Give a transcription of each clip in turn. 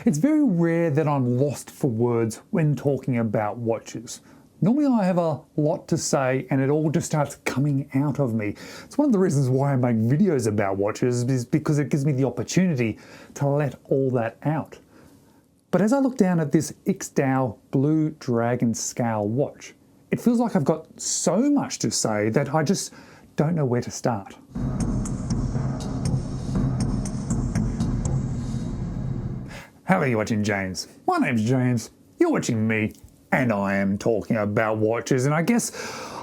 It's very rare that I'm lost for words when talking about watches. Normally I have a lot to say and it all just starts coming out of me. It's one of the reasons why I make videos about watches, is because it gives me the opportunity to let all that out. But as I look down at this IXDAO Blue Dragon Scale watch, it feels like I've got so much to say that I just don't know where to start. How are you watching, James? My name's James, you're watching me, and I am talking about watches, and I guess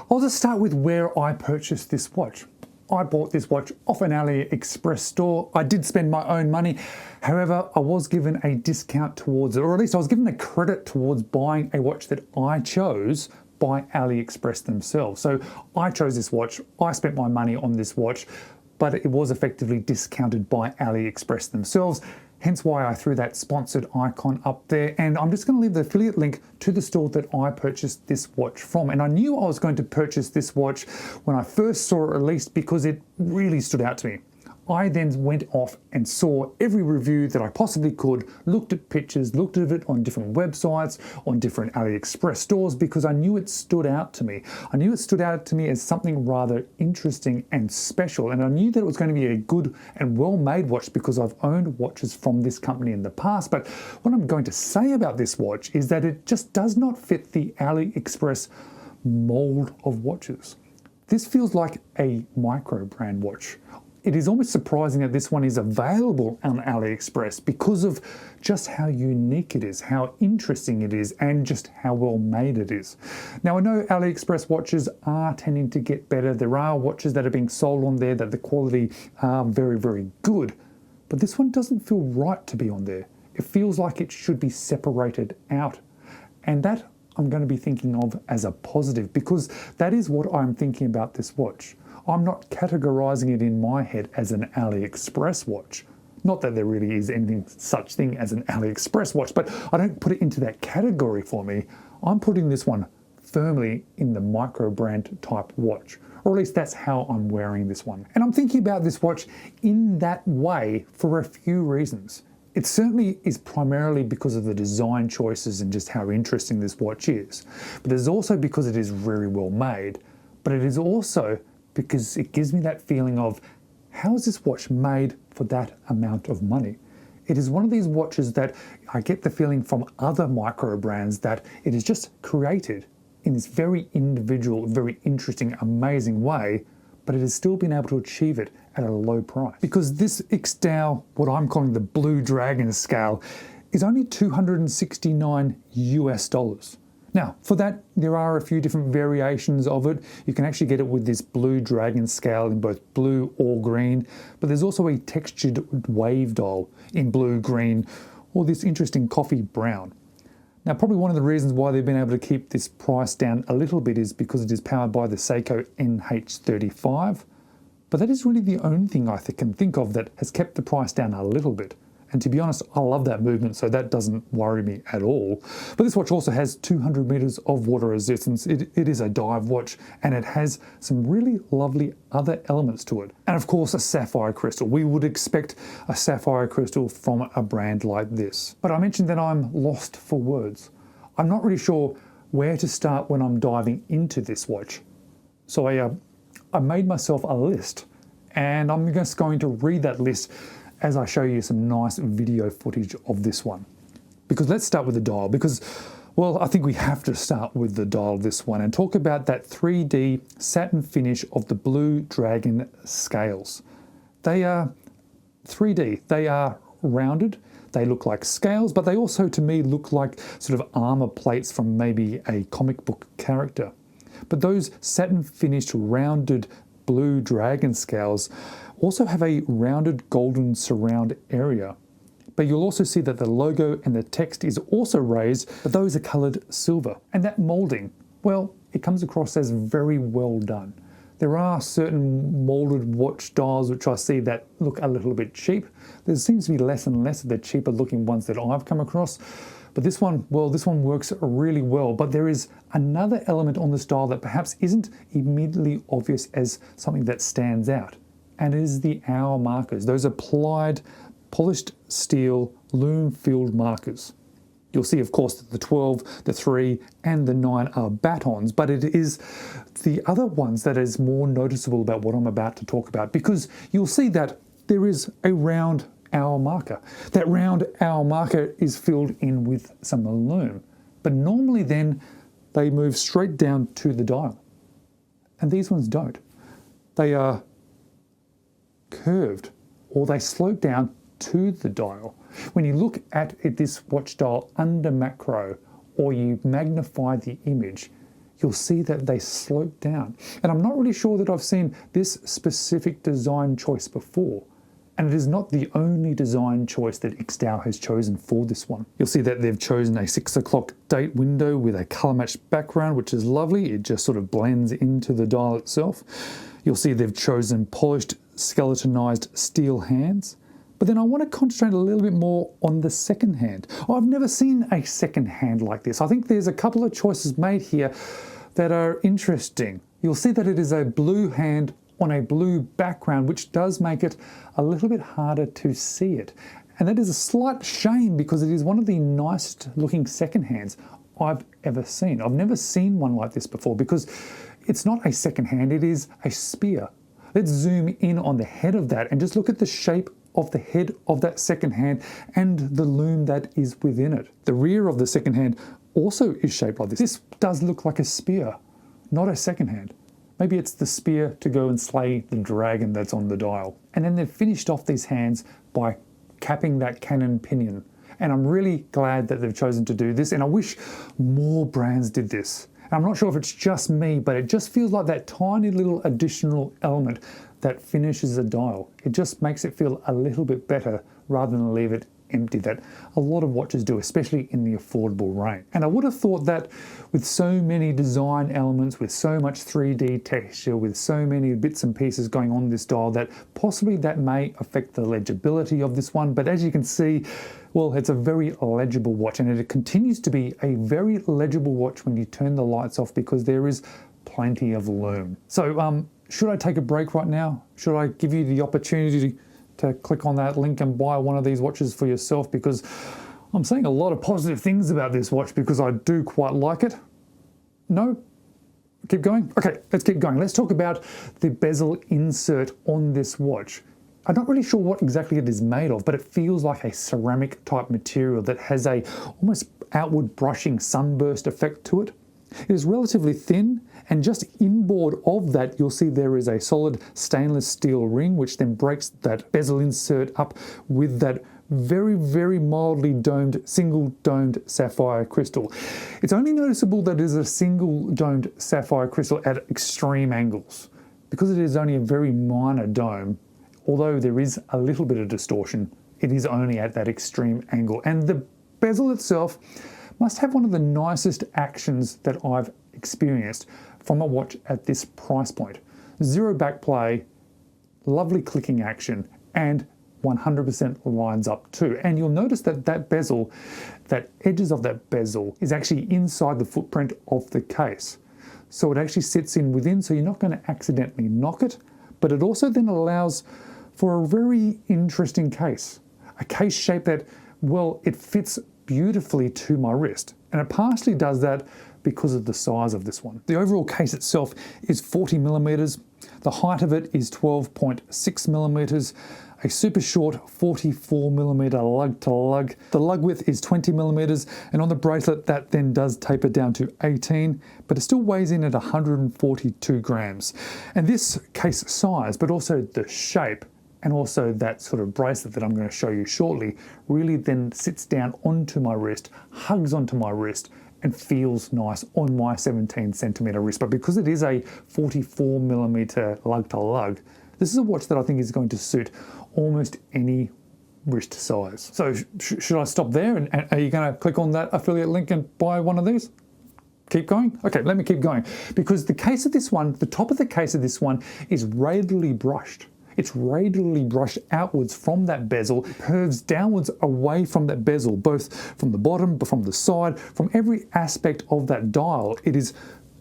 I'll just start with where I purchased this watch. I bought this watch off an Aliexpress store. I did spend my own money. However, I was given a discount towards it, or at least I was given a credit towards buying a watch that I chose by Aliexpress themselves. So I chose this watch, I spent my money on this watch, but it was effectively discounted by Aliexpress themselves. Hence why I threw that sponsored icon up there, and I'm just going to leave the affiliate link to the store that I purchased this watch from. And I knew I was going to purchase this watch when I first saw it released because it really stood out to me. I then went off and saw every review that I possibly could, looked at pictures, looked at it on different websites, on different AliExpress stores, because I knew it stood out to me. I knew it stood out to me as something rather interesting and special, and I knew that it was going to be a good and well-made watch because I've owned watches from this company in the past. But what I'm going to say about this watch is that it just does not fit the AliExpress mold of watches. This feels like a micro brand watch. It is almost surprising that this one is available on AliExpress because of just how unique it is, how interesting it is, and just how well made it is. Now, I know AliExpress watches are tending to get better. There are watches that are being sold on there that the quality are very, very good, but this one doesn't feel right to be on there. It feels like it should be separated out, and that I'm going to be thinking of as a positive, because that is what I'm thinking about this watch. I'm not categorizing it in my head as an AliExpress watch. Not that there really is anything such thing as an AliExpress watch, but I don't put it into that category for me. I'm putting this one firmly in the micro brand type watch, or at least that's how I'm wearing this one. And I'm thinking about this watch in that way for a few reasons. It certainly is primarily because of the design choices and just how interesting this watch is. But there's also because it is very well made, but it is also because it gives me that feeling of, how is this watch made for that amount of money? It is one of these watches that I get the feeling from other micro brands that it is just created in this very individual, very interesting, amazing way, but it has still been able to achieve it at a low price. Because this IXDAO, what I'm calling the Blue Dragon scale, is only $269 US. Now, for that, there are a few different variations of it. You can actually get it with this Blue Dragon scale in both blue or green, but there's also a textured wave dial in blue, green, or this interesting coffee brown. Now, probably one of the reasons why they've been able to keep this price down a little bit is because it is powered by the Seiko NH35, but that is really the only thing I can think of that has kept the price down a little bit. And to be honest, I love that movement, so that doesn't worry me at all. But this watch also has 200 meters of water resistance. It is a dive watch, and it has some really lovely other elements to it. And of course, a sapphire crystal. We would expect a sapphire crystal from a brand like this. But I mentioned that I'm lost for words. I'm not really sure where to start when I'm diving into this watch. So I made myself a list, and I'm just going to read that list as I show you some nice video footage of this one. Because let's start with the dial, because, well, I think we have to start with the dial of this one and talk about that 3D satin finish of the Blue Dragon scales. They are 3D, they are rounded, they look like scales, but they also to me look like sort of armor plates from maybe a comic book character. But those satin finished rounded Blue Dragon scales also have a rounded golden surround area. But you'll also see that the logo and the text is also raised, but those are coloured silver. And that moulding, well, it comes across as very well done. There are certain moulded watch dials which I see that look a little bit cheap. There seems to be less and less of the cheaper looking ones that I've come across. But this one, well, this one works really well. But there is another element on this dial that perhaps isn't immediately obvious as something that stands out. And it is the hour markers, those applied polished steel lume filled markers. You'll see, of course, that the 12, the 3, and the 9 are batons, but it is the other ones that is more noticeable about what I'm about to talk about, because you'll see that there is a round hour marker. That round hour marker is filled in with some lume, but normally then they move straight down to the dial. And these ones don't. They are curved, or they slope down to the dial. When you look at this watch dial under macro, or you magnify the image, you'll see that they slope down. And I'm not really sure that I've seen this specific design choice before. And it is not the only design choice that IXDAO has chosen for this one. You'll see that they've chosen a 6 o'clock date window with a color matched background, which is lovely. It just sort of blends into the dial itself. You'll see they've chosen polished skeletonized steel hands. But then I want to concentrate a little bit more on the second hand. I've never seen a second hand like this. I think there's a couple of choices made here that are interesting. You'll see that it is a blue hand on a blue background, which does make it a little bit harder to see it. And that is a slight shame, because it is one of the nicest looking second hands I've ever seen. I've never seen one like this before, because it's not a second hand, it is a spear. Let's zoom in on the head of that and just look at the shape of the head of that second hand and the lume that is within it. The rear of the second hand also is shaped like this. This does look like a spear, not a second hand. Maybe it's the spear to go and slay the dragon that's on the dial. And then they've finished off these hands by capping that cannon pinion. And I'm really glad that they've chosen to do this, and I wish more brands did this. And I'm not sure if it's just me, but it just feels like that tiny little additional element that finishes a dial. It just makes it feel a little bit better rather than leave it empty, that a lot of watches do, especially in the affordable range. And I would have thought that with so many design elements, with so much 3D texture, with so many bits and pieces going on this dial, that possibly that may affect the legibility of this one. But as you can see, well, it's a very legible watch, and it continues to be a very legible watch when you turn the lights off, because there is plenty of lume. So should I take a break right now? Should I give you the opportunity to click on that link and buy one of these watches for yourself? Because I'm saying a lot of positive things about this watch, because I do quite like it. No? Keep going? Okay, let's keep going. Let's talk about the bezel insert on this watch. I'm not really sure what exactly it is made of, but it feels like a ceramic type material that has a almost outward brushing sunburst effect to it. It is relatively thin, and just inboard of that you'll see there is a solid stainless steel ring, which then breaks that bezel insert up with that very, very mildly domed, single domed sapphire crystal. It's only noticeable that it is a single domed sapphire crystal at extreme angles. Because it is only a very minor dome, although there is a little bit of distortion, it is only at that extreme angle. And the bezel itself must have one of the nicest actions that I've experienced from a watch at this price point. Zero backplay, lovely clicking action, and 100% lines up too. And you'll notice that that bezel, that edges of that bezel is actually inside the footprint of the case. So it actually sits in within, so you're not going to accidentally knock it, but it also then allows for a very interesting case. A case shape that, well, it fits beautifully to my wrist. And it partially does that because of the size of this one. The overall case itself is 40 millimeters. The height of it is 12.6 millimeters. A super short 44 millimeter lug to lug. The lug width is 20 millimeters, and on the bracelet that then does taper down to 18, but it still weighs in at 142 grams. And this case size, but also the shape, and also that sort of bracelet that I'm going to show you shortly, really then sits down onto my wrist, hugs onto my wrist, and feels nice on my 17 centimeter wrist. But because it is a 44 millimeter lug to lug, this is a watch that I think is going to suit almost any wrist size. So should I stop there? And are you going to click on that affiliate link and buy one of these? Keep going? Okay, let me keep going. Because the case of this one, the top of the case of this one is radially brushed. It's radially brushed outwards from that bezel, curves downwards away from that bezel, both from the bottom, but from the side, from every aspect of that dial. It is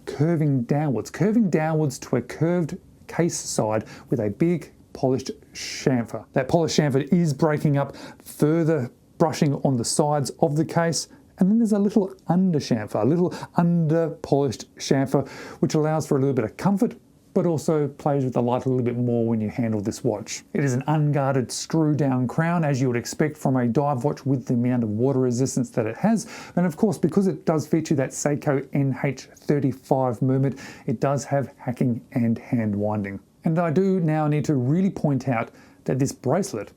curving downwards to a curved case side with a big polished chamfer. That polished chamfer is breaking up further brushing on the sides of the case, and then there's a little under chamfer, a little under polished chamfer, which allows for a little bit of comfort, but also plays with the light a little bit more when you handle this watch. It is an unguarded screw down crown, as you would expect from a dive watch with the amount of water resistance that it has. And of course, because it does feature that Seiko NH35 movement, it does have hacking and hand winding. And I do now need to really point out that this bracelet,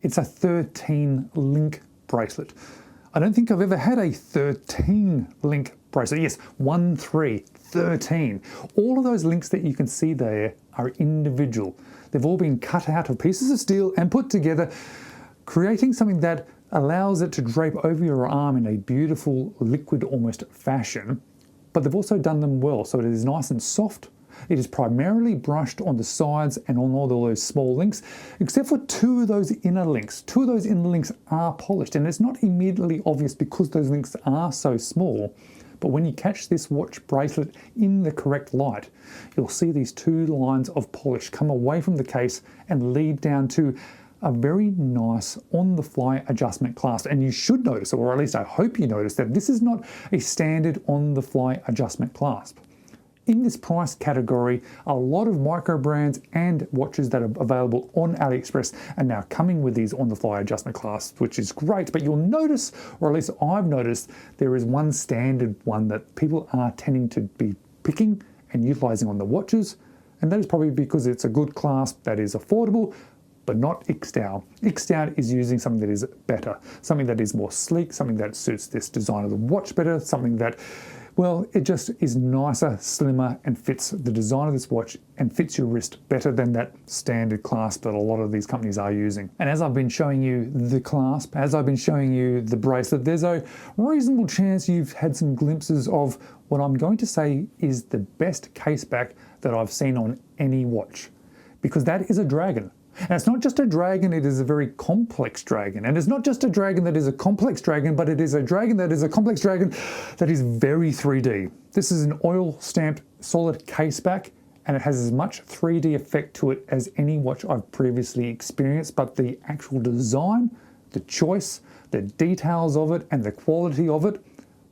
it's a 13 link bracelet. I don't think I've ever had a 13 link bracelet. Yes, 1, 3, 13. All of those links that you can see there are individual. They've all been cut out of pieces of steel and put together, creating something that allows it to drape over your arm in a beautiful liquid almost fashion. But they've also done them well, so it is nice and soft. It is primarily brushed on the sides and on all those small links, except for 2 of those inner links. 2 of those inner links are polished, and it's not immediately obvious because those links are so small. But when you catch this watch bracelet in the correct light, you'll see these 2 lines of polish come away from the case and lead down to a very nice on-the-fly adjustment clasp. And you should notice, or at least I hope you notice, that this is not a standard on-the-fly adjustment clasp. In this price category, a lot of micro brands and watches that are available on Aliexpress are now coming with these on-the-fly adjustment clasps, which is great. But you'll notice, or at least I've noticed, there is one standard one that people are tending to be picking and utilizing on the watches. And that is probably because it's a good clasp that is affordable, but not IXDAO. IXDAO is using something that is better, something that is more sleek, something that suits this design of the watch better, something that, well, it just is nicer, slimmer, and fits the design of this watch and fits your wrist better than that standard clasp that a lot of these companies are using. And as I've been showing you the clasp, as I've been showing you the bracelet, there's a reasonable chance you've had some glimpses of what I'm going to say is the best case back that I've seen on any watch. Because that is a dragon. And it's not just a dragon, it is a very complex dragon. And it's not just a dragon that is a complex dragon, but it is a dragon that is a complex dragon that is very 3D. This is an oil stamped solid case back, and it has as much 3D effect to it as any watch I've previously experienced, but the actual design, the choice, the details of it, and the quality of it,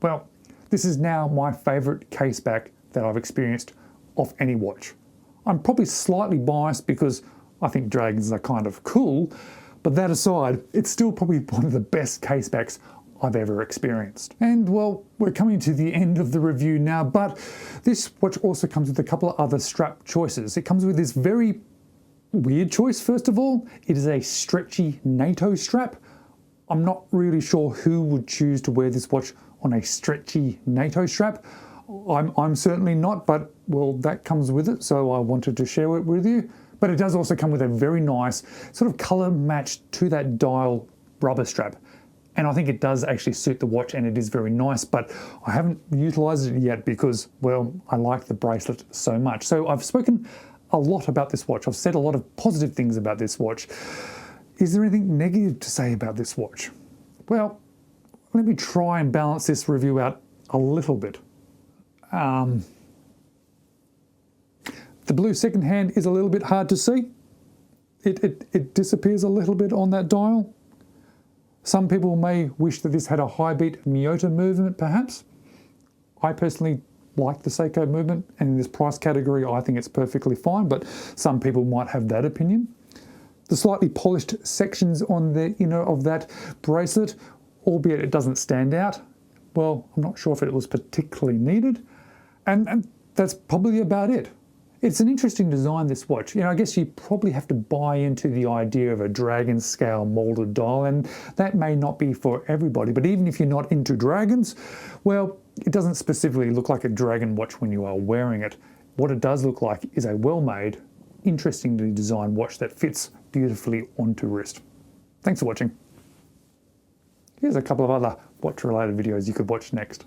well, this is now my favorite case back that I've experienced of any watch. I'm probably slightly biased because I think dragons are kind of cool, but that aside, it's still probably one of the best case backs I've ever experienced. And well, we're coming to the end of the review now, but this watch also comes with a couple of other strap choices. It comes with this very weird choice, first of all. It is a stretchy NATO strap. I'm not really sure who would choose to wear this watch on a stretchy NATO strap. I'm certainly not, but well, that comes with it, so I wanted to share it with you. But it does also come with a very nice sort of color matched to that dial rubber strap. And I think it does actually suit the watch and it is very nice, but I haven't utilized it yet because, well, I like the bracelet so much. So I've spoken a lot about this watch. I've said a lot of positive things about this watch. Is there anything negative to say about this watch? Well, let me try and balance this review out a little bit. The blue second hand is a little bit hard to see. It disappears a little bit on that dial. Some people may wish that this had a high beat Miyota movement perhaps. I personally like the Seiko movement, and in this price category I think it's perfectly fine, but some people might have that opinion. The slightly polished sections on the inner of that bracelet, albeit it doesn't stand out, well, I'm not sure if it was particularly needed, and that's probably about it. It's an interesting design, this watch. You know, I guess you probably have to buy into the idea of a dragon scale molded dial, and that may not be for everybody, but even if you're not into dragons, well, it doesn't specifically look like a dragon watch when you are wearing it. What it does look like is a well-made, interestingly designed watch that fits beautifully onto wrist. Thanks for watching. Here's a couple of other watch-related videos you could watch next.